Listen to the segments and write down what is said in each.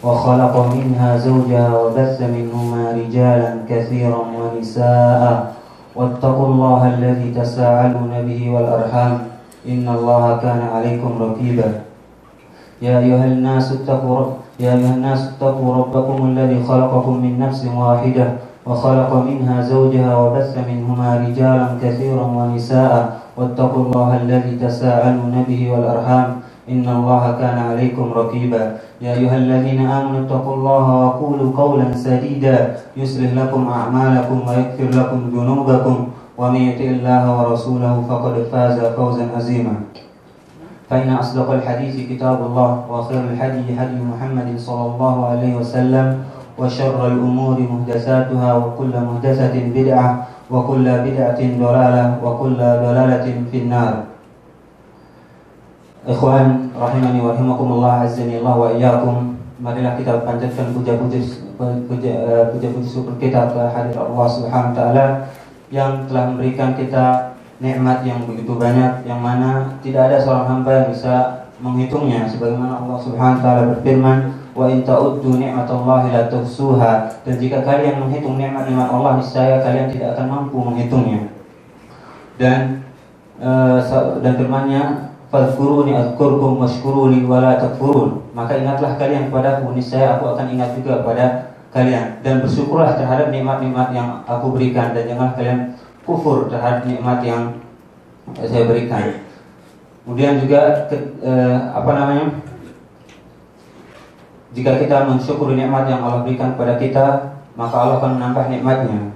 وخلق منها زوجها وبث منهما رجالا كثيرا ونساء واتقوا الله الذي تساءلون به والأرحام إن الله كان عليكم رقيبا يا أيها الناس اتقوا ربكم الذي خلقكم من نفس واحدة وخلق منها زوجها وبث منهما رجالا كثيرا ونساء واتقوا الله الذي تساءلون به والأرحام إن الله كان عليكم رقيبا يا أيها الذين آمنوا اتقوا الله وقولوا قولا سديدا يصلح لكم أعمالكم ويغفر لكم ذنوبكم ومن يطع الله ورسوله فقد فاز فوزا عظيما فإن أصدق الحديث كتاب الله وخير الهدي هدي محمد صلى الله عليه وسلم وشر الأمور محدثاتها وكل محدثة بدعة وكل بدعة ضلالة وكل ضلالة في النار. Ikhwan rahimani wa rahimakumullah, azzanillah wa iyyakum. Marilah kita panjatkan puja-puji syukur kita kehadirat Allah Subhanahu wa taala yang telah memberikan kita nikmat yang begitu banyak, yang mana tidak ada seorang hamba yang bisa menghitungnya, sebagaimana Allah Subhanahu wa taala berfirman, wa in ta'uddu ni'matallahi la tuhsuha, dan jika kalian menghitung nikmat-nikmat Allah, niscaya kalian tidak akan mampu menghitungnya. Dan firman-Nya, fadhkuruni azkurkum washkuruni wala takfurun, maka ingatlah kalian kepadaku, niscaya aku akan ingat juga kepada kalian, dan bersyukurlah terhadap nikmat-nikmat yang aku berikan, dan jangan kalian kufur terhadap nikmat yang saya berikan. Kemudian juga jika kita mensyukuri nikmat yang Allah berikan kepada kita, maka Allah akan menambah nikmatnya.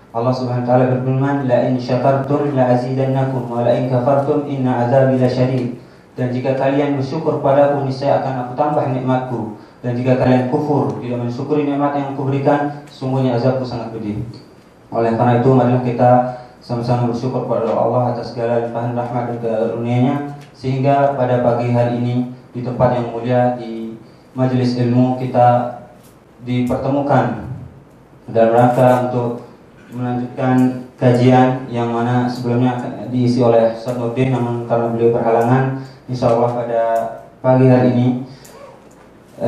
Allah Subhanahu wa taala berfirman, la in syakartum la azidannakum wa la in kafartum inna azabi lasyadid. Dan jika kalian bersyukur padaku, niscaya akan aku tambah nikmatku, dan jika kalian kufur, tidak mensyukuri nikmat yang aku berikan, sungguhnya azabku sangat pedih. Oleh karena itu, marilah kita sama-sama bersyukur kepada Allah atas segala limpahan rahmat dan karunia-Nya, sehingga pada pagi hari ini di tempat yang mulia, di majelis ilmu, kita dipertemukan dalam rangka untuk melanjutkan kajian yang mana sebelumnya diisi oleh Ustaz Nurdin, namun karena beliau berhalangan, insyaallah pada pagi hari ini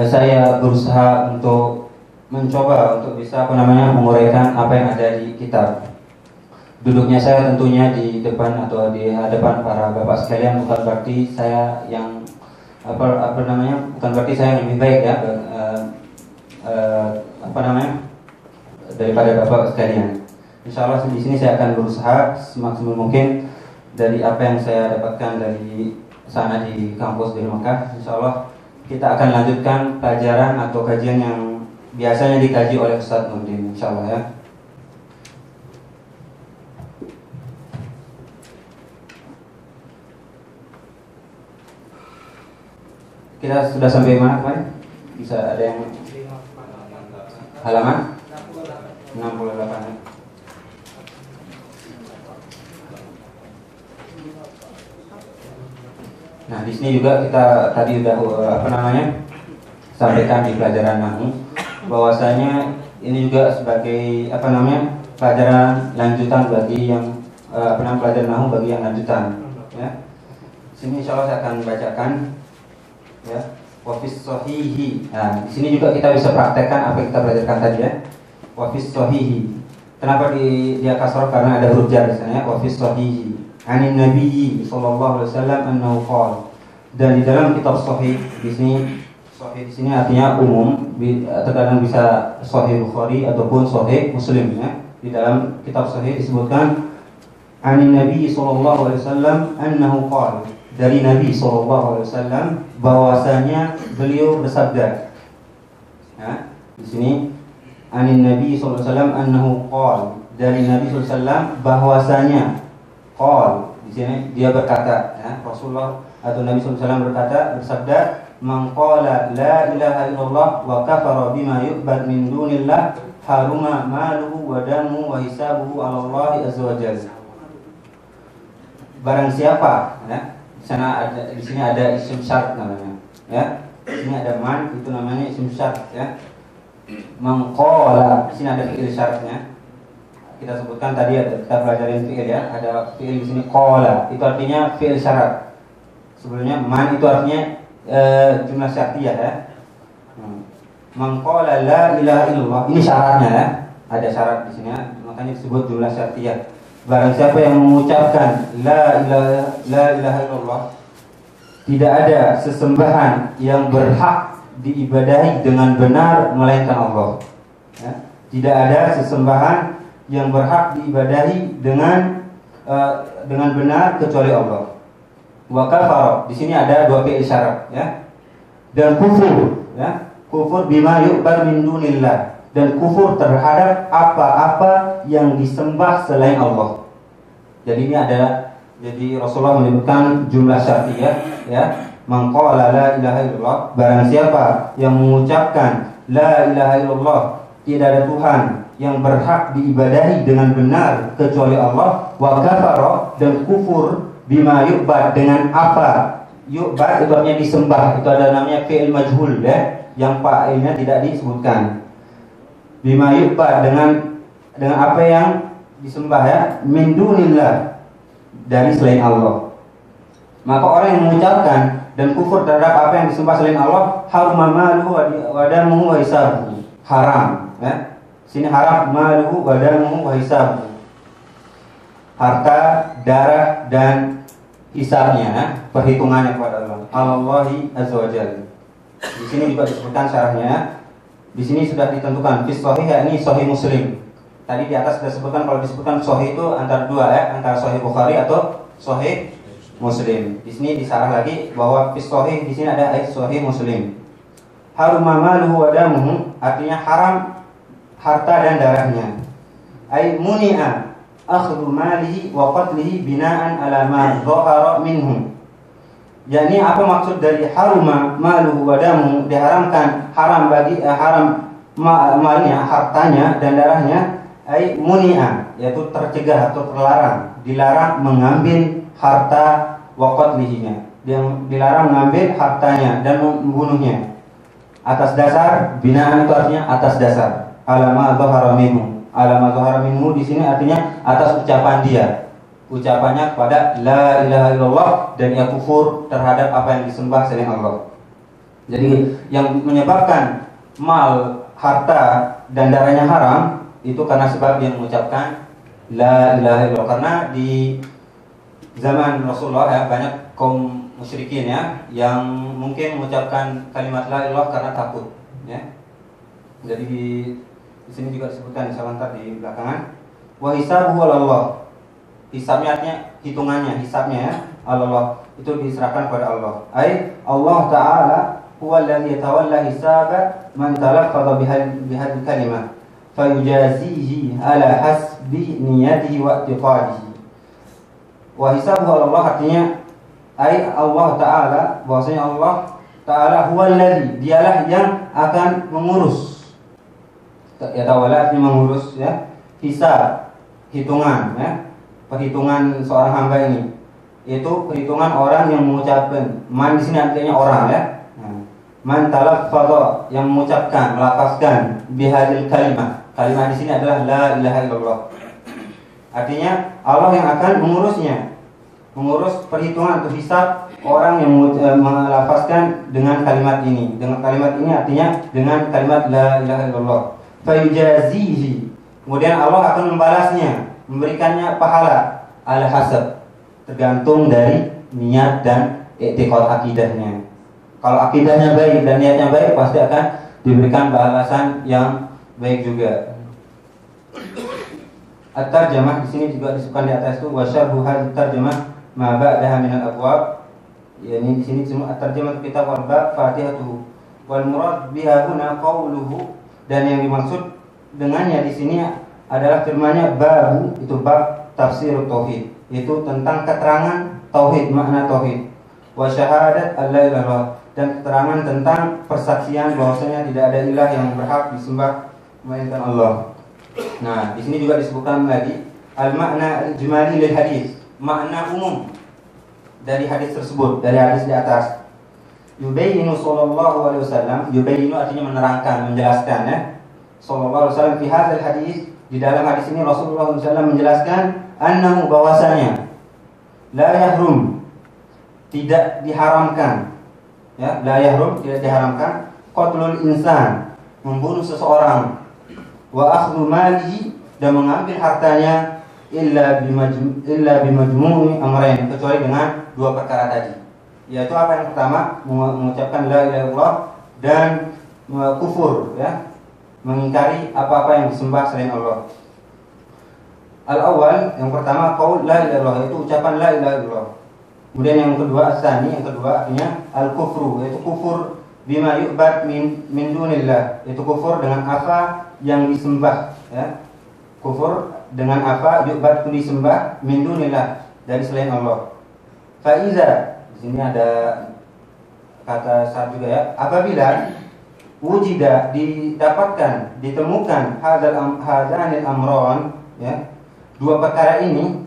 saya berusaha untuk mencoba untuk bisa menguraikan apa yang ada di kitab. Duduknya saya tentunya di depan atau di hadapan para bapak sekalian, bukan berarti saya yang bukan berarti saya yang lebih baik ya, daripada bapak sekalian. Insyaallah di sini saya akan berusaha semaksimal mungkin dari apa yang saya dapatkan dari sana di kampus di Mekah. Insyaallah kita akan lanjutkan pelajaran atau kajian yang biasanya dikaji oleh Ustaz Nurdin, insyaallah ya. Kita sudah sampai mana kemarin? Bisa ada yang halaman 68. Nah, di sini juga kita tadi udah sampaikan di pelajaran nahwu bahwasanya ini juga sebagai pelajaran lanjutan bagi yang pelajaran nahwu bagi yang lanjutan ya. Sini insyaallah saya akan bacakan ya, wa fis shahihi. Nah, di sini juga kita bisa praktekkan apa yang kita belajarkan tadi ya. Wa fis shahihi. Kenapa dia kasrah? Karena ada huruf jar di sana ya. Wa fis shahihi anin nabiyyi sallallahu alaihi wasallam annahu qala. Dan di dalam kitab sahih di sini artinya umum, terkadang bisa sahih Bukhari ataupun sahih Muslim ya. Di dalam kitab sahih disebutkan anin nabiyyi sallallahu alaihi wasallam annahu qala, dari Nabi sallallahu alaihi wasallam bahwasanya beliau bersabda. Ya, di sini anin Nabi sallallahu alaihi wasallam annahu qala, dari Nabi sallallahu alaihi wasallam bahwasanya. Qal, di sini dia berkata, ya, Rasulullah atau Nabi SAW bersabda, "Man qala la ilaha illallah wa kafara bima yu'bad min dunillah, haruma maluhu wa damuhu wa hisabuhu 'ala Allah azza wa jalla." Barang siapa, ya, di sini ada isim syart namanya, ya. Di sini ada man, itu namanya isim syart, ya. Man qala, di sini ada fi'il syaratnya. Kita sebutkan tadi kita pelajarin fi'il ya, ada fi'il di sini qala, itu artinya fi'il syarat. Sebelumnya man itu artinya jumlah syartiyah ya. Man qala la ilaha illallah. Ini syaratnya ya. Ada syarat di sini ya. Makanya disebut jumlah syartiyah. Barang siapa yang mengucapkan la ilaha illallah, tidak ada sesembahan yang berhak diibadahi dengan benar melainkan Allah. Ya. Tidak ada sesembahan yang berhak diibadahi dengan benar kecuali Allah. Wa kafara, di sini ada dua fi'il syarat ya. Dan kufur ya. Kufur bima yu'bad min dunillah, dan kufur terhadap apa-apa yang disembah selain Allah. Jadi ini adalah, jadi Rasulullah menyebutkan jumlah syartiyah ya. Man qala la ilaha illallah, barang siapa yang mengucapkan la ilaha illallah, tidak ada Tuhan yang berhak diibadahi dengan benar kecuali Allah, wa kafara, dan kufur bima yu'bad, dengan apa yu'bad itu artinya disembah, itu ada namanya fi'il majhul ya, yang fa'ilnya tidak disebutkan. Bima yu'bad, dengan apa yang disembah ya, min dunillah, dari selain Allah. Maka orang yang mengucapkan dan kufur terhadap apa yang disembah selain Allah, haruma maluhu wa damuhu wa hisabuhu, haram ya. Sini haram maluhu wa damuhu wa hisabuhu, harta, darah dan hisabnya, perhitungannya kepada Allah. Allahi azza wa jalla. Di sini juga disebutkan syarahnya. Di sini sudah ditentukan fi sahih, yakni sahih Muslim. Tadi di atas sudah disebutkan, kalau disebutkan sahih itu antara dua ya, antara sahih Bukhari atau sahih Muslim. Di sini disarah lagi bahwa fi sahih di sini ada ayat sahih Muslim. Haruma maluhu wa damuhu, artinya haram harta dan darahnya. Ay muni'a akhdhu malihi wa qatlihi bina'an ala ma dhahara minhu. Yani apa maksud dari haruma maluhu wa damuhu, diharamkan, haram bagi malnya, hartanya dan darahnya. Ay muni'a, yaitu tercegah atau terlarang, dilarang mengambil harta wa qatlihinya, dilarang mengambil hartanya dan membunuhnya. Atas dasar, binaan itu artinya atas dasar. Alama dhahara minhu. Alama dhahara minhu di sini artinya atas ucapan dia. Ucapannya kepada la ilaha illallah, dan ia kufur terhadap apa yang disembah selain Allah. Jadi yang menyebabkan mal, harta dan darahnya haram itu karena sebab yang mengucapkan la ilaha illallah. Karena di zaman Rasulullah ya, banyak kaum musyrikin ya yang mungkin mengucapkan kalimat la ilaha karena takut ya. Jadi di sini juga disebutkan sebentar di belakangan, wa hisabuhu Allah. Hisabnya artinya hitungannya, hisabnya ya, Allah, itu diserahkan kepada Allah. Ai Allah Ta'ala huwa alladhi yatawalla hisaba man talaffadha bihadhihi kalimah fayujazihi ala hasbi niyatihi wa i'tiqadihi. Wa hisabuhu Allah artinya ai Allah Ta'ala, bahwasanya Allah Ta'ala huwa alladhi, dialah yang akan mengurus. Yatawalla artinya mengurus ya, hisab, hitungan ya, perhitungan seorang hamba ini, yaitu perhitungan orang yang mengucapkan. Man di sini artinya orang ya. Man talaffadha, yang mengucapkan, melafazkan bihadil kalimah. Kalimat di sini adalah la ilaha illallah. Artinya Allah yang akan mengurusnya, mengurus perhitungan atau hisab orang yang melafazkan dengan kalimat ini. Dengan kalimat ini artinya dengan kalimat la ilaha illallah. Fayujazihi, kemudian Allah akan membalasnya, memberikannya pahala ala hasab, tergantung dari niat dan i'tiqad akidahnya. Kalau akidahnya baik dan niatnya baik, pasti akan diberikan balasan yang baik juga. At-tarjamah di sini juga disebutkan di atas itu, wa syarhu hadhihi tarjamah ma ba'daha min al-abwab. Yani di sini semua at-tarjamah kitab wal-bab Fatihatuhu. Wal murad biha huna qauluhu, dan yang dimaksud dengannya di sini adalah firman-Nya babu, itu bab tafsir tauhid, itu tentang keterangan tauhid, makna tauhid. Wa syahadat alla ilaha illallah, dan keterangan tentang persaksian bahwasanya tidak ada ilah yang berhak disembah melainkan Allah. Nah, di sini juga disebutkan lagi al-makna al-ijmali lil hadis, makna umum dari hadis tersebut, dari hadis di atas. Yubayyinu sallallahu alaihi wasallam, yubayyinu artinya menerangkan, menjelaskan ya. Sallallahu alaihi wasallam fi hadzal hadis, di dalam hadis ini Rasulullah SAW menjelaskan annahu, bahwasanya la yahrum, tidak diharamkan ya, la yahrum, tidak diharamkan qatlul insan, membunuh seseorang, wa akhdhu malihi, dan mengambil hartanya, illa bimajmu'i amrayn, kecuali dengan dua perkara tadi. Yaitu apa? Yang pertama, mengucapkan la ilaha illallah dan kufur, ya, mengingkari apa-apa yang disembah selain Allah. Al-awwal, yang pertama, qaul la ilaha illallah, itu ucapan la ilaha illallah. Kemudian yang kedua, as-tsani, yang kedua artinya al-kufru, yaitu kufur bima yu'bad min dunillah, itu kufur dengan apa yang disembah, ya. Kufur dengan apa yu'bad itu disembah min dunillah, dari selain Allah. Fa iza, di sini ada kata syarat juga, ya. Apabila wujida, didapatkan, ditemukan hadanil amron, ya, dua perkara ini,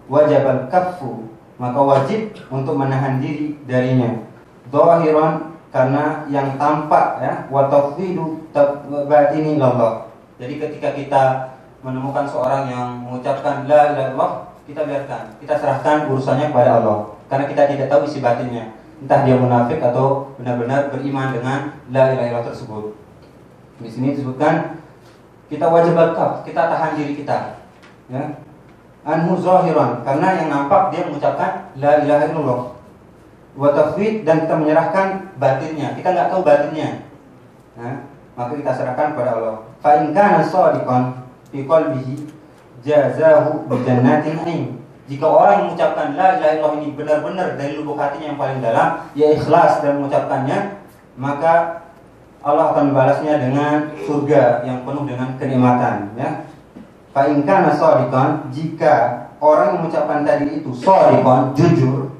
wajibal kaffu, maka wajib untuk menahan diri darinya. Zahiran, karena yang tampak, ya, wa tafwidu batini lillah. Jadi ketika kita menemukan seorang yang mengucapkan la ilaha illallah, kita biarkan, kita serahkan urusannya kepada Allah, karena kita tidak tahu isi batinnya, entah dia munafik atau benar-benar beriman dengan la ilaha illallah tersebut. Di sini disebutkan kita wajib al-kaf, kita tahan diri kita, ya. Anhu zahiran, karena yang nampak dia mengucapkan la ilaha illallah. Wa tafwid, dan kita menyerahkan batinnya, kita nggak tahu batinnya, nah, maka kita serahkan kepada Allah. Fa in kana shadiqan fi qalbihi jazahu bi jannatin ain. Jika orang yang mengucapkan la ilaha illallah ini benar-benar dari lubuk hatinya yang paling dalam, ya ikhlas dalam mengucapkannya, maka Allah akan membalasnya dengan surga yang penuh dengan kenikmatan, ya. Fa in kana shadiqan, jika orang yang mengucapkan tadi itu shadiqan, jujur,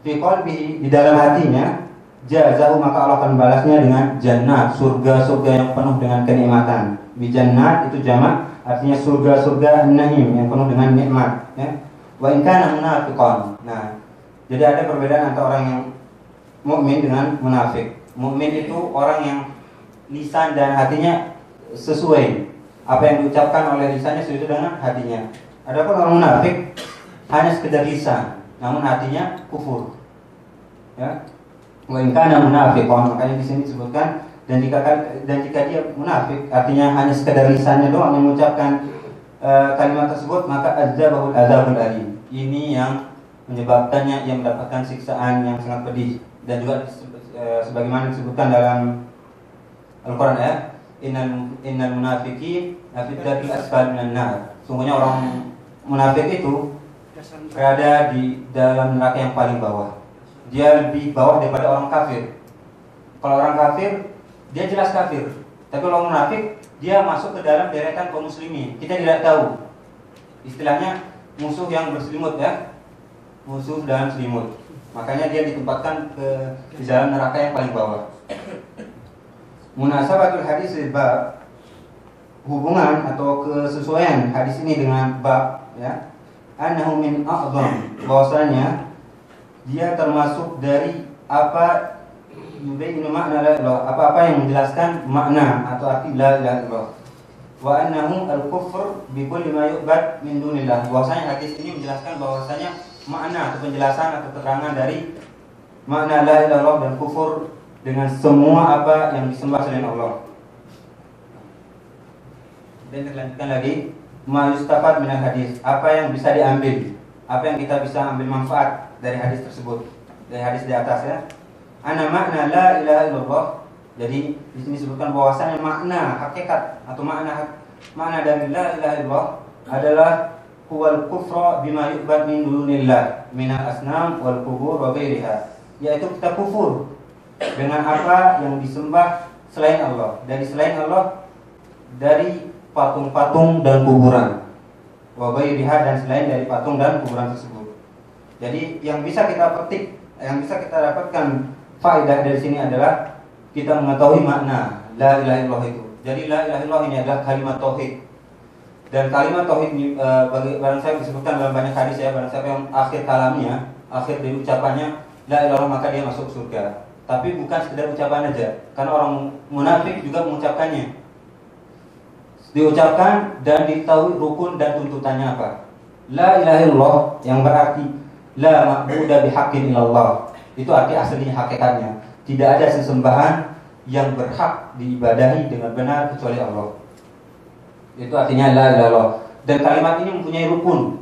fi qalbihi, di dalam hatinya, jazahu, maka Allah akan membalasnya dengan jannat, surga-surga yang penuh dengan kenikmatan. Bi jannat itu jamak, artinya surga-surga naim yang penuh dengan nikmat, ya. Wa in kana munafiqan. Nah, jadi ada perbedaan antara orang yang mukmin dengan munafik. Mukmin itu orang yang lisan dan hatinya sesuai, apa yang diucapkan oleh lisannya sesuai dengan hatinya. Adapun orang munafik hanya sekedar lisan, namun hatinya kufur, ya. Wa in kana munafiqan, makanya di sini disebutkan, dan jika dia munafik, artinya hanya sekedar lisannya doang yang mengucapkan kalimat tersebut, maka azabul azabul alim. Ini yang menyebabkannya ia mendapatkan siksaan yang sangat pedih. Dan juga sebagaimana disebutkan dalam Al-Quran, ya, innal munafiqin fi darkil asfal minan nar. Sungguhnya orang munafik itu berada di dalam neraka yang paling bawah. Dia lebih bawah daripada orang kafir. Kalau orang kafir, dia jelas kafir. Tapi kalau munafik, dia masuk ke dalam deretan kaum muslimin. Kita tidak tahu. Istilahnya musuh yang berselimut, ya. Musuh dalam selimut. Makanya dia ditempatkan di dalam neraka yang paling bawah. Munasabatul hadis bab, hubungan atau kesesuaian hadis ini dengan bab, ya. Annahu min a'dham, bahwasanya dia termasuk dari apa yubayyinu makna la ilaha, apa-apa yang menjelaskan makna atau arti la ilaha illallah. Wa annahu al-kufr bi kulli ma yu'bad min dunillah. Bahwasanya hadis ini menjelaskan bahwasanya makna atau penjelasan atau keterangan dari makna la ilaha illallah dan kufur dengan semua apa yang disembah selain Allah. Dan dilanjutkan lagi, ma yustafad min hadis, apa yang bisa diambil, apa yang kita bisa ambil manfaat dari hadis tersebut, dari hadis di atas, ya. Ana makna la ilaha illallah. Jadi di sini disebutkan bahwasanya makna hakikat atau makna dari la ilaha illallah adalah huwal kufra bima yu'bad min dunillah minal asnam wal qubur wa ghairiha, yaitu kita kufur dengan apa yang disembah selain Allah, dari selain Allah, dari patung-patung dan kuburan, wa ghairiha, dan selain dari patung dan kuburan tersebut. Jadi yang bisa kita petik, yang bisa kita dapatkan faedah dari sini adalah kita mengetahui makna la ilaha illallah itu. Jadi la ilaha illallah ini adalah kalimat tauhid. Dan kalimat tauhid bagi barang siapa disebutkan dalam banyak hadis, ya, barang siapa yang akhir kalamnya, akhir dari ucapannya la ilaha illallah, maka dia masuk surga. Tapi bukan sekedar ucapan aja, karena orang munafik juga mengucapkannya. Diucapkan dan diketahui rukun dan tuntutannya apa. La ilaha illallah yang berarti la ma'budu bihaqqin illallah. Itu arti aslinya, hakikatnya. Tidak ada sesembahan yang berhak diibadahi dengan benar kecuali Allah. Itu artinya la ilaha illallah. Dan kalimat ini mempunyai rukun,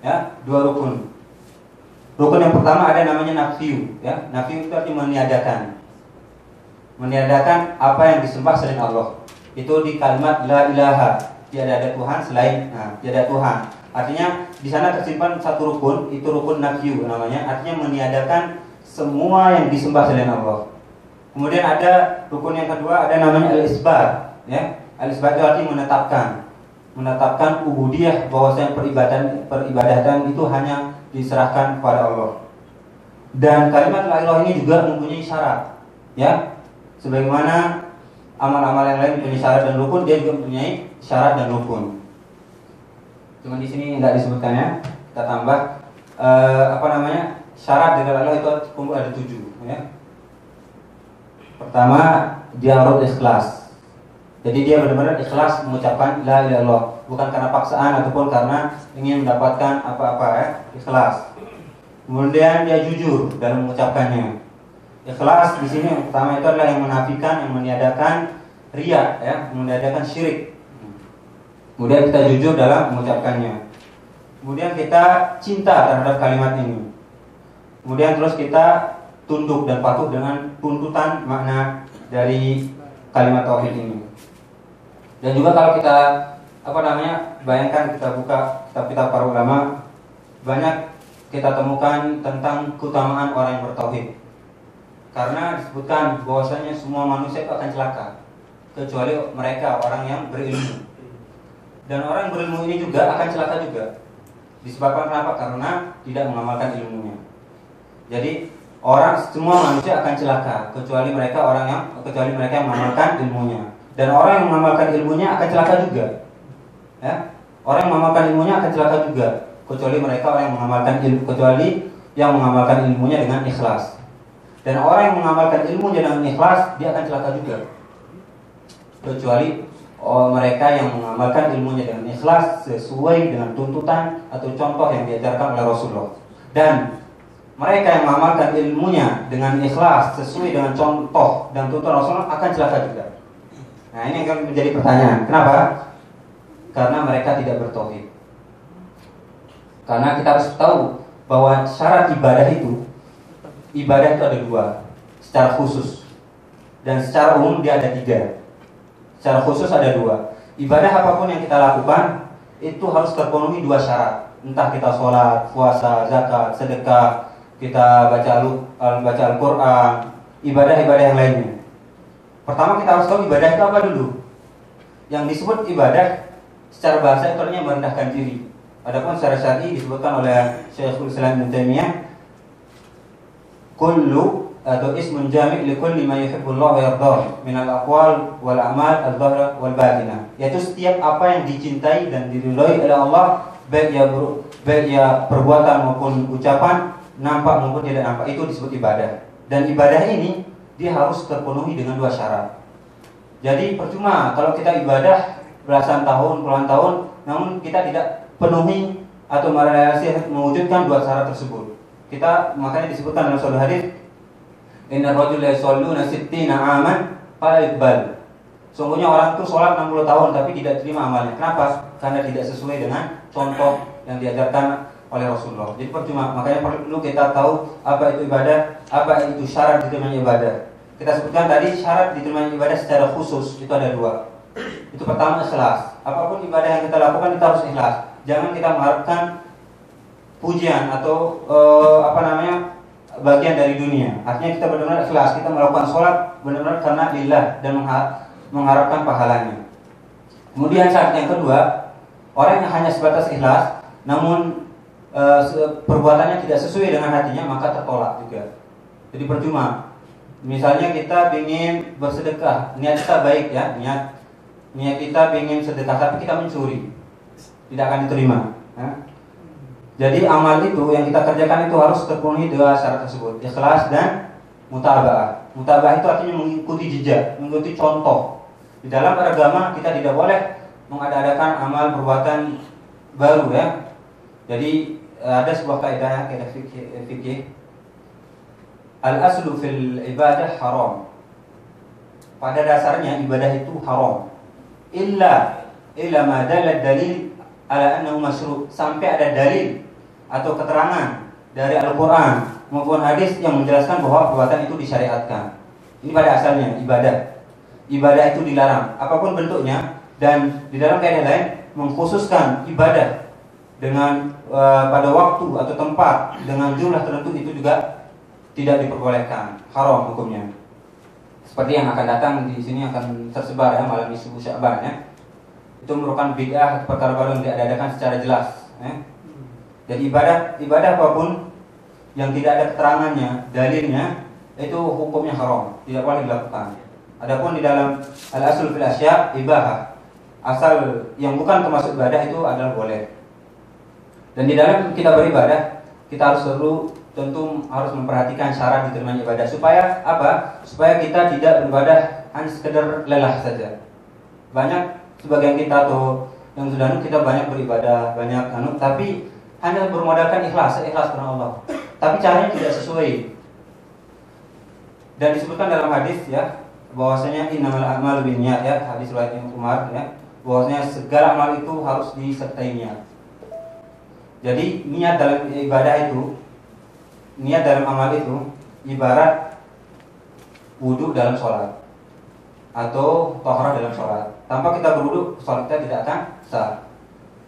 ya, 2 rukun. Rukun yang pertama ada namanya nafiu, ya. Nafiu itu artinya meniadakan apa yang disembah selain Allah. Itu di kalimat la ilaha, tiada ada Tuhan selain, tiada Tuhan. Artinya di sana tersimpan satu rukun, itu rukun nafiu namanya, artinya meniadakan semua yang disembah selain Allah. Kemudian ada rukun yang kedua, ada namanya al-isbat, ya. Al-isbat itu artinya menetapkan ubudiyah, bahwasanya peribadatan itu hanya diserahkan kepada Allah. Dan kalimat la ilaha ini juga mempunyai syarat, ya. Sebagaimana amal-amal yang lain mempunyai syarat dan rukun, dia juga mempunyai syarat dan rukun. Cuma di sini enggak disebutkannya, kita tambah syarat dari la ilaha itu kumpul ada 7, ya. Pertama, dia harus ikhlas. Jadi dia benar-benar ikhlas mengucapkan la ilaha illallah, bukan karena paksaan ataupun karena ingin mendapatkan apa-apa, ya. Ikhlas. Kemudian dia jujur dalam mengucapkannya. Ikhlas di sini yang pertama itu adalah yang menafikan, yang meniadakan riya, ya, meniadakan syirik. Kemudian kita jujur dalam mengucapkannya. Kemudian kita cinta terhadap kalimat ini. Kemudian terus kita tunduk dan patuh dengan tuntutan makna dari kalimat tauhid ini. Dan juga kalau kita bayangkan, kita buka kitab-kitab para ulama, banyak kita temukan tentang keutamaan orang yang bertauhid. Karena disebutkan bahwasanya semua manusia itu akan celaka kecuali mereka orang yang berilmu. Dan orang berilmu ini juga akan celaka juga. Disebabkan kenapa? Karena tidak mengamalkan ilmunya. Jadi semua manusia akan celaka kecuali mereka yang mengamalkan ilmunya. Dan orang yang mengamalkan ilmunya akan celaka juga, ya. Orang yang mengamalkan ilmunya akan celaka juga kecuali mereka orang yang mengamalkan ilmunya dengan ikhlas. Dan orang yang mengamalkan ilmunya dengan ikhlas, dia akan celaka juga kecuali mereka yang mengamalkan ilmunya dengan ikhlas sesuai dengan tuntutan atau contoh yang diajarkan oleh Rasulullah. Dan mereka yang mengamalkan ilmunya dengan ikhlas sesuai dengan contoh dan tuntunan Rasulullah akan celaka juga. Nah, ini akan menjadi pertanyaan. Kenapa? Karena mereka tidak bertauhid. Karena kita harus tahu bahwa syarat ibadah itu ada 2 secara khusus, dan secara umum dia ada 3. Secara khusus ada 2. Ibadah apapun yang kita lakukan itu harus terpenuhi 2 syarat. Entah kita sholat, puasa, zakat, sedekah, kita baca Al-Quran, ibadah-ibadah yang lainnya. Pertama kita harus tahu ibadah itu apa dulu. Yang disebut ibadah secara bahasa itu artinya merendahkan diri. Adapun secara syar'i disebutkan oleh Syekhul Islam Ibnu Taimiyah, kullu atau ismun jami' li kulli ma yuhibbullah wa yardah min al-aqwal wal a'mal adh-dhahira wal batinah. Yaitu setiap apa yang dicintai dan diridhai oleh Allah, baik ya perbuatan maupun ucapan, nampak maupun tidak nampak, itu disebut ibadah. Dan ibadah ini dia harus terpenuhi dengan 2 syarat. Jadi percuma kalau kita ibadah belasan tahun, puluhan tahun, namun kita tidak penuhi atau mewujudkan 2 syarat tersebut. Makanya disebutkan dalam suatu hadis, inna rajula yusalluna 60 aman fala yuqbal. Sungguhnya orang itu sholat 60 tahun tapi tidak terima amalnya. Kenapa? Karena tidak sesuai dengan contoh yang diajarkan oleh Rasulullah. Jadi percuma. Makanya perlu kita tahu apa itu ibadah, apa itu syarat diterimanya ibadah. Kita sebutkan tadi syarat diterimanya ibadah secara khusus itu ada 2. Itu pertama ikhlas. Apapun ibadah yang kita lakukan kita harus ikhlas. Jangan kita mengharapkan pujian atau bagian dari dunia. Artinya kita benar-benar ikhlas. Kita melakukan sholat benar-benar karena lillah dan mengharapkan pahalanya. Kemudian syarat yang kedua, orang yang hanya sebatas ikhlas namun perbuatannya tidak sesuai dengan hatinya, maka tertolak juga. Jadi percuma. Misalnya kita ingin bersedekah, niat kita baik, ya, niat kita ingin sedekah tapi kita mencuri, tidak akan diterima, ya. Jadi amal itu yang kita kerjakan itu harus terpenuhi 2 syarat tersebut, ikhlas dan mutaba'ah. Mutaba'ah itu artinya mengikuti jejak, mengikuti contoh. Di dalam agama kita tidak boleh mengadakan amal perbuatan baru, ya. Jadi ada sebuah kaidah fikih, al-aslu fil ibadah haram pada dasarnya ibadah itu haram. Illa ma dalal dalil ala annahu masyru', sampai ada dalil atau keterangan dari Al-Qur'an maupun hadis yang menjelaskan bahwa perbuatan itu disyariatkan. Ini pada asalnya ibadah itu dilarang apapun bentuknya, dan di dalam kaidah lain mengkhususkan ibadah dengan pada waktu atau tempat dengan jumlah tertentu itu juga tidak diperbolehkan, haram hukumnya. Seperti yang akan datang di sini akan tersebar ya, malam Nisfu Sya'ban ya. Itu merupakan bid'ah atau perkara baru yang diadakan secara jelas ya. Jadi ibadah apapun yang tidak ada keterangannya, dalilnya, itu hukumnya haram, tidak boleh dilakukan. Adapun di dalam al-asl fil asya' ibahah, asal yang bukan termasuk ibadah itu adalah boleh. Dan di dalam kita beribadah, kita tentu harus memperhatikan syarat diterimanya ibadah. Supaya apa? Supaya kita tidak beribadah hanya sekedar lelah saja. Banyak sebagian kita atau yang sudah kita banyak beribadah, banyak tapi hanya bermodalkan ikhlas karena Allah. Tapi caranya tidak sesuai. Dan disebutkan dalam hadis ya, bahwasanya innamal a'malu binniyat ya, hadis riwayat Ibnu Umar ya, bahwasanya segala amal itu harus disertai niat. Jadi niat dalam ibadah itu, niat dalam amal itu ibarat wudhu dalam sholat atau taharah dalam sholat. Tanpa kita berwudhu, sholat kita tidak akan sah.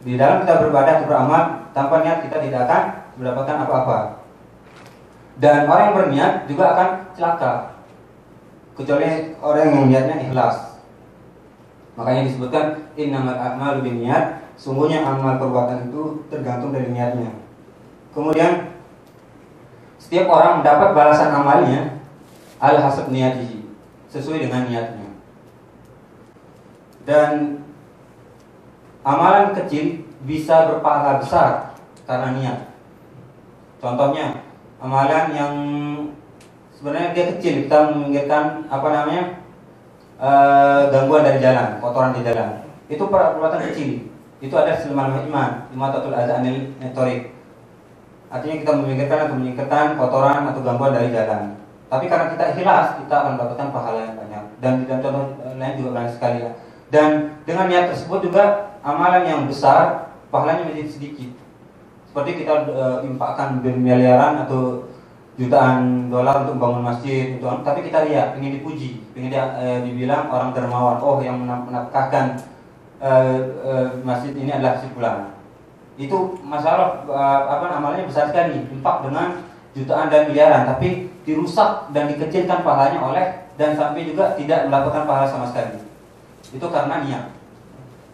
Di dalam kita beribadah, beramal, tanpa niat kita tidak akan mendapatkan apa-apa. Dan orang yang berniat juga akan celaka, kecuali orang yang niatnya ikhlas. Makanya disebutkan innamal a'malu binniyat, sungguhnya amal perbuatan itu tergantung dari niatnya. Kemudian setiap orang mendapat balasan amalnya al-hasab niyatihi, sesuai dengan niatnya. Dan amalan kecil bisa berpahala besar karena niat. Contohnya amalan yang sebenarnya dia kecil, kita memikirkan gangguan dari jalan, kotoran di jalan, itu perbuatan kecil. Itu ada selama iman, imatatul azanil netorik. Artinya kita memikirkan kotoran atau gangguan dari jalan. Tapi karena kita ikhlas, kita akan mendapatkan pahala yang banyak. Dan contoh lain juga banyak sekali ya. Dan dengan niat tersebut juga amalan yang besar, pahalanya menjadi sedikit. Seperti kita infakkan miliaran atau jutaan dolar untuk bangun masjid, tapi kita lihat, ingin dipuji, ingin dibilang orang dermawan. Oh, yang menafkahkan masjid ini adalah si fulan. Itu masalah amalnya besar sekali, infak dengan jutaan dan miliaran, tapi dirusak dan dikecilkan pahalanya oleh, dan sampai juga tidak mendapatkan pahala sama sekali. Itu karena niat.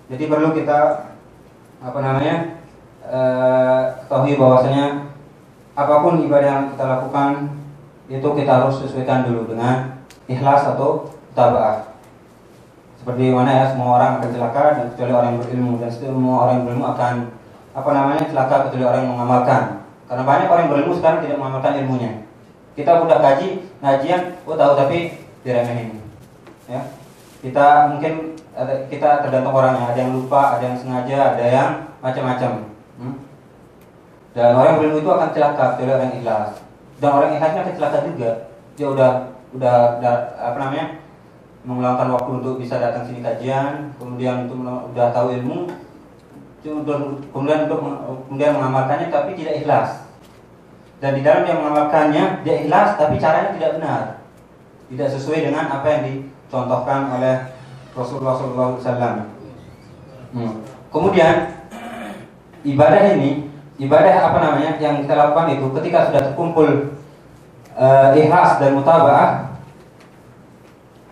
Jadi perlu kita ketahui bahwasanya apapun ibadah yang kita lakukan itu kita harus sesuaikan dulu dengan ikhlas atau tabaah. Seperti mana ya, semua orang akan celaka dan kecuali orang yang berilmu, dan semua orang yang berilmu akan celaka kecuali orang yang mengamalkan. Karena banyak orang yang berilmu sekarang tidak mengamalkan ilmunya. Kita udah ngajian, tahu tapi diremehin. Ya. Kita tergantung orangnya, ada yang lupa, ada yang sengaja, ada yang macam-macam. Dan orang yang berilmu itu akan celaka kecuali orang yang ikhlas. Dan orang yang ikhlasnya akan celaka juga. Dia udah meluangkan waktu untuk bisa datang sini kajian, kemudian untuk udah tahu ilmu, kemudian mengamalkannya tapi tidak ikhlas. Dan di dalam dia mengamalkannya dia ikhlas tapi caranya tidak benar, tidak sesuai dengan apa yang dicontohkan oleh Rasulullah SAW. Kemudian ibadah yang kita lakukan itu ketika sudah terkumpul ikhlas dan mutabaah,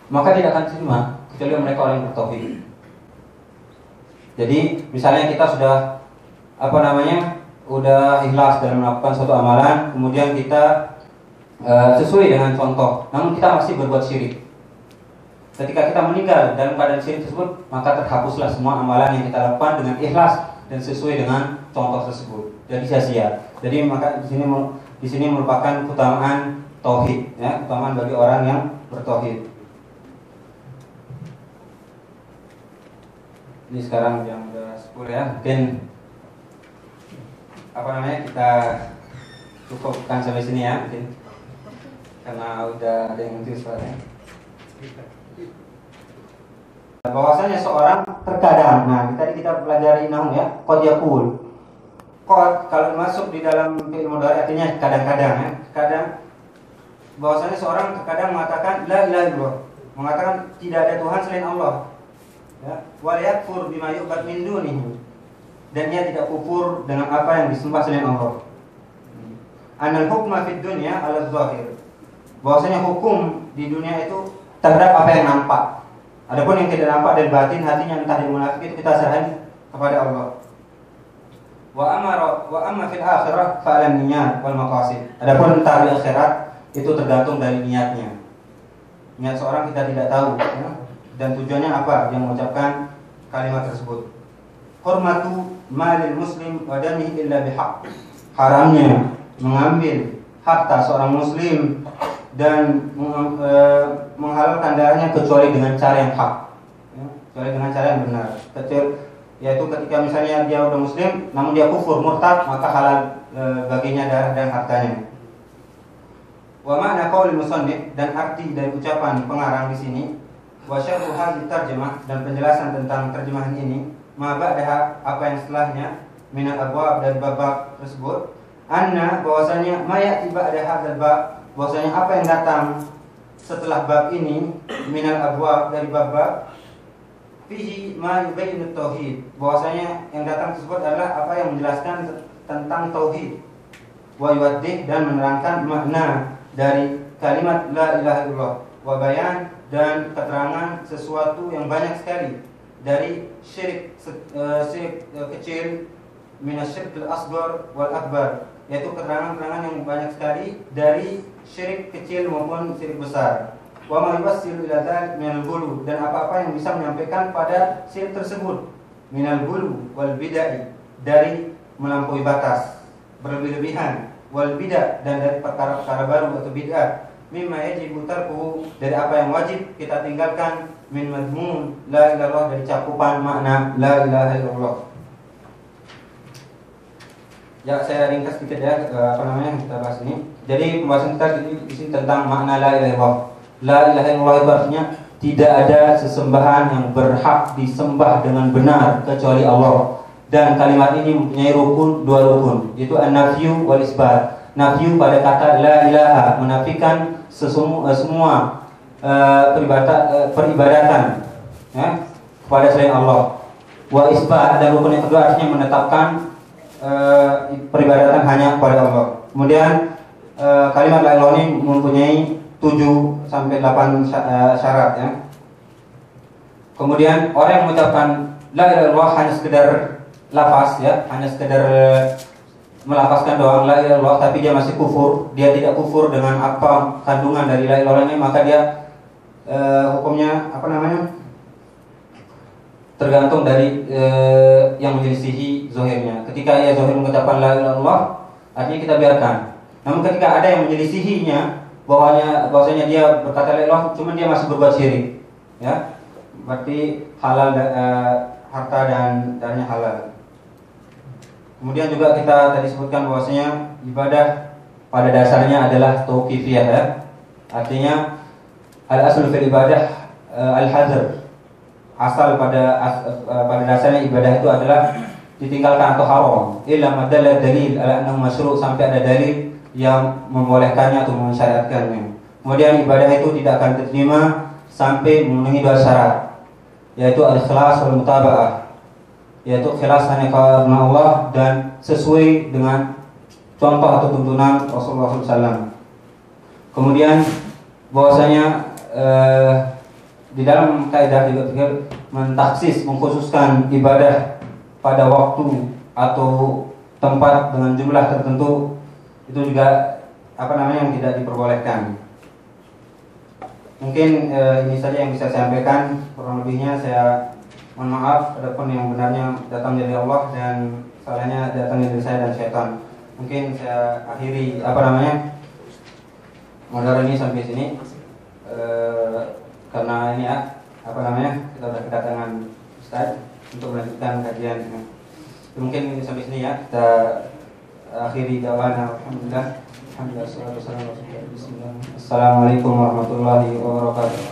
maka tidak akan terima kecuali mereka orang yang bertauhid. Jadi misalnya kita sudah udah ikhlas dalam melakukan suatu amalan, kemudian kita sesuai dengan contoh, namun kita masih berbuat syirik. Ketika kita meninggal dalam keadaan syirik tersebut, maka terhapuslah semua amalan yang kita lakukan dengan ikhlas dan sesuai dengan contoh tersebut. Jadi sia-sia. Jadi maka di sini merupakan keutamaan tauhid, ya, keutamaan bagi orang yang bertauhid. Ini sekarang jam 10 ya, mungkin kita cukupkan sampai sini ya, mungkin karena udah ada yang ngerti soalnya. bahwasanya seorang terkadang, nah tadi kita pelajari nahu ya, qad yaqul. Qad kalau masuk di dalam fi'il mudhari artinya kadang-kadang ya, kadang bahwasanya seorang terkadang mengatakan la ilaha illallah, mengatakan tidak ada Tuhan selain Allah. Ya, wa yakfur bima yu'bad min dunihi. Dan dia tidak kufur dengan apa yang disembah selain Allah. Anal hukma fid dunya ala zahir. Bahwasanya hukum di dunia itu terhadap apa yang nampak. Adapun yang tidak nampak dari batin hatinya entah dari munafik itu kita serahkan kepada Allah. Wa amma fil akhirah fa ala niyyat wal maqasid. Adapun entah di akhirat itu tergantung dari niatnya. Niat seorang kita tidak tahu ya? Dan tujuannya apa yang mengucapkan kalimat tersebut. Hurmatu malil muslim wa damihi illa bihaq. Haramnya mengambil harta seorang muslim dan menghalalkan darahnya kecuali dengan cara yang hak, ya, kecuali dengan cara yang benar. Yaitu ketika misalnya dia udah muslim, namun dia kufur murtad, maka halal baginya darah dan hartanya. Wa ma'na qaulil musannif, dan arti dari ucapan pengarang di sini, wa syarhu hadhihi tarjamah, dan penjelasan tentang terjemahan ini, ma ba'daha, apa yang setelahnya, minal abwab, dari bab tersebut, anna bahwasanya ma ya'ti ba'da hadzal bab, bahwasanya apa yang datang setelah bab ini, minal abwab, dari bab-bab, fihi ma yubayyinu tauhid, bahwasanya yang datang tersebut adalah apa yang menjelaskan tentang tauhid, wa yuwaddih, dan menerangkan makna dari kalimat la ilaha illallah, wa bayan, dan keterangan sesuatu yang banyak sekali dari syirik kecil, minasyirkil asghar wal akbar, yaitu keterangan-keterangan yang banyak sekali dari syirik kecil maupun syirik besar. Wa ma yuwassilu ila dzalik minal ghulu, dan apa-apa yang bisa menyampaikan pada syirik tersebut, minal ghulu wal bid'ah, dari melampaui batas, berlebih-lebihan, wal bid'ah, dan dari perkara-perkara baru atau bid'ah, mimma yajibu tarkuhu, dari apa yang wajib kita tinggalkan, min madmun la ilaha illallah, dari cakupan makna la ilaha illallah. Ya, saya ringkas sedikit ya, kita bahas ini. Jadi pembahasan kita di sini tentang makna la ilaha illallah. La ilaha illallah itu artinya tidak ada sesembahan yang berhak disembah dengan benar kecuali Allah. Dan kalimat ini mempunyai dua rukun, yaitu an-nafyu wal isbat. Nafyu pada kata la ilaha, menafikan semua peribadatan ya, kepada selain Allah. Wa isbat, dan rukun yang kedua artinya menetapkan peribadatan hanya kepada Allah. Kemudian kalimat la ilaha ini mempunyai 7 sampai 8 syarat ya. Kemudian orang yang mengucapkan la ilaha illallah hanya sekedar lafaz ya, hanya sekedar melafazkan doang la ilaha illallah, tapi dia masih kufur, dia tidak kufur dengan apa kandungan dari la ilaha illallah ini, maka dia hukumnya apa namanya? Tergantung dari yang menyelisihi zahirnya. Ketika ia zahir mengucapkan la ilaha illallah, artinya kita biarkan. Namun ketika ada yang menyelisihinya, bahwasanya dia berkata la ilaha, cuma dia masih berbuat syirik, ya, berarti halal, harta dan darahnya halal. Kemudian juga kita tadi sebutkan bahwasanya ibadah pada dasarnya adalah tauqifiyah ya. Artinya al-aslu fil ibadah al-hadr. Asal pada dasarnya ibadah itu adalah ditinggalkan atau haram. Illa madalla dalil ala annahu masyru', sampai ada dalil yang membolehkannya atau mensyariatkannya. Kemudian ibadah itu tidak akan diterima sampai memenuhi 2 syarat, yaitu al-ikhlas wal mutaba'ah, yaitu ikhlas hanya karena Allah dan sesuai dengan contoh atau tuntunan Rasulullah SAW. Kemudian bahwasanya di dalam kaidah juga fikih mentaksis, mengkhususkan ibadah pada waktu atau tempat dengan jumlah tertentu, itu juga yang tidak diperbolehkan. Mungkin ini saja yang bisa saya sampaikan. Kurang lebihnya saya mohon maaf. Adapun yang benarnya datang dari Allah dan salahnya datang dari saya dan syaitan. Mungkin saya akhiri modal ini sampai sini. Karena ini kita sudah kedatangan Ustaz untuk melanjutkan kajian. Mungkin ini sampai sini ya. Kita akhiri dawana. Alhamdulillah. Assalamualaikum warahmatullahi wabarakatuh.